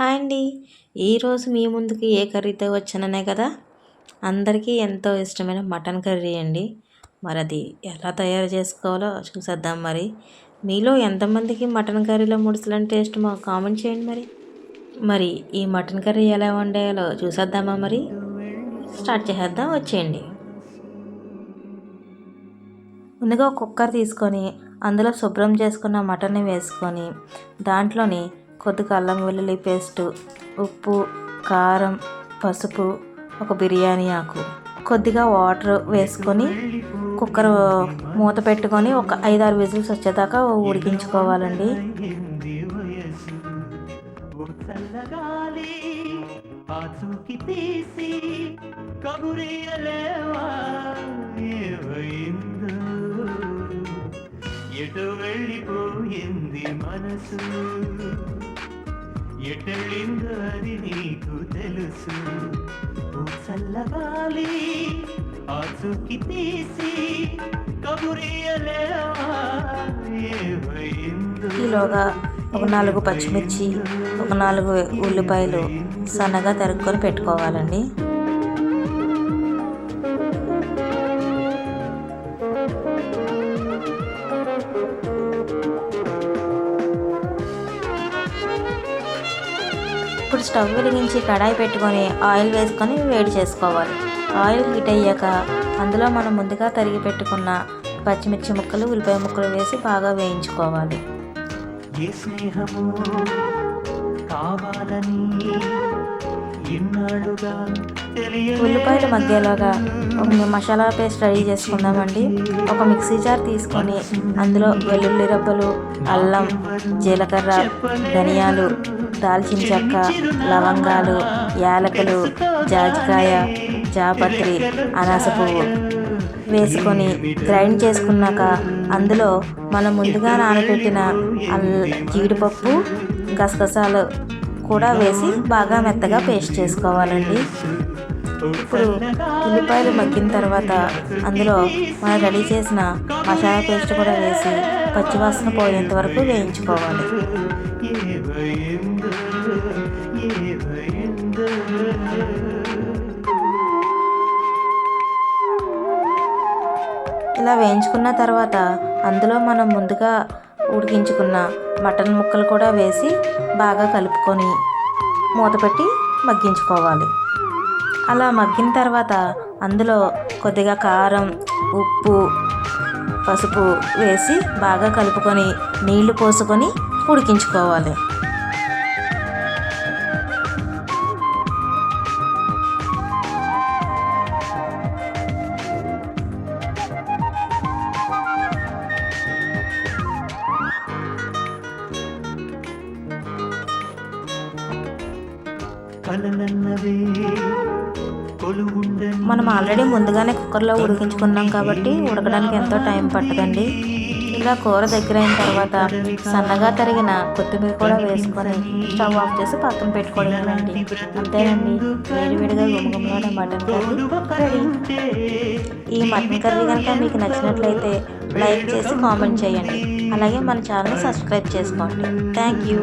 Hi అండి. ఈరోజు మీ ముందుకి ఏ కర్రీతో వచ్చాననే కదా. అందరికీ ఎంతో ఇష్టమైన మటన్ కర్రీ అండి. మరి అది ఎలా తయారు చేసుకోవాలో చూసేద్దాం. మీలో ఎంతమందికి మటన్ కర్రీలో ముడుసులంటే ఇష్టమో కామెంట్ చేయండి. మరి ఈ మటన్ కర్రీ ఎలా వండాలో చూసేద్దామా. స్టార్ట్ చేసేద్దాం, వచ్చేయండి. ముందుగా ఒక కుక్కర్ తీసుకొని అందులో శుభ్రం చేసుకున్న మటన్ని వేసుకొని దాంట్లోని కొద్దిగా అల్లం వెల్లుల్లి పేస్టు, ఉప్పు, కారం, పసుపు, ఒక బిర్యానీ ఆకు, కొద్దిగా వాటర్ వేసుకొని కుక్కర్ మూత పెట్టుకొని ఒక 5-6 విజిల్స్ వచ్చేదాకా ఉడికించుకోవాలండి. ఎటు వెళ్ళిపోయింది మనసు, ఎటెళ్ళిందో అది నీకు తెలుసు. చల్లగాలి ఆచూకి తీసి కబురియలేవా ఏమైందో. ఈలోగా ఒక 4 పచ్చిమిర్చి, ఒక 4 ఉల్లిపాయలు సన్నగా తరుక్కొని పెట్టుకోవాలండి. ఇప్పుడు స్టవ్ వెలిగించి కడాయి పెట్టుకొని ఆయిల్ వేసుకొని వేడి చేసుకోవాలి. ఆయిల్ హీట్ అయ్యాక అందులో మనం ముందుగా తరిగి పెట్టుకున్న పచ్చిమిర్చి ముక్కలు, ఉల్లిపాయ ముక్కలు వేసి బాగా వేయించుకోవాలి. ఉల్లిపాయలు మధ్యలోగా ఒక మసాలా పేస్ట్ రెడీ చేసుకుందామండి. ఒక మిక్సీ జార్ తీసుకొని అందులో వెల్లుల్లి రబ్బలు, అల్లం, జీలకర్ర, ధనియాలు, దాల్చిన చెక్క, లవంగాలు, యాలకులు, జాజికాయ, జాపత్రి, అనాస పువ్వు వేసుకొని గ్రైండ్ చేసుకున్నాక అందులో మనం ముందుగా నానబెట్టిన జీడిపప్పు, గసగసాలు కూడా వేసి బాగా మెత్తగా పేస్ట్ చేసుకోవాలండి. ఇప్పుడు ఉల్లిపాయలు మగ్గిన తర్వాత అందులో మనం రెడీ చేసిన మసాలా పేస్ట్ కూడా వేసి పచ్చివాసన పోయేంత వరకు వేయించుకోవాలి. ఇలా వేయించుకున్న తర్వాత అందులో మనం ముందుగా ఉడికించుకున్న మటన్ ముక్కలు కూడా వేసి బాగా కలుపుకొని మూత పెట్టి మగ్గించుకోవాలి. అలా మగ్గిన తర్వాత అందులో కొద్దిగా కారం, ఉప్పు, పసుపు వేసి బాగా కలుపుకొని నీళ్లు పోసుకొని ఉడికించుకోవాలి. మనం ఆల్రెడీ ముందుగానే కుక్కర్లో ఉడికించుకున్నాం కాబట్టి ఉడకడానికి ఎంతో టైం పట్టదండి. ఇలా కూర దగ్గర అయిన తర్వాత సన్నగా తరిగిన కొత్తిమీర కూడా వేసుకొని స్టవ్ ఆఫ్ చేసి పక్కన పెట్టుకోవడమేనండి. అంతేనండి, వేడివేడిగా గుమగుమలాడే మటన్ కర్రీ రెడీ. ఈ మటన్ కర్రీ కనుక మీకు నచ్చినట్లయితే లైక్ చేసి కామెంట్ చేయండి. అలాగే మన ఛానల్ సబ్స్క్రైబ్ చేసుకోండి. Thank you.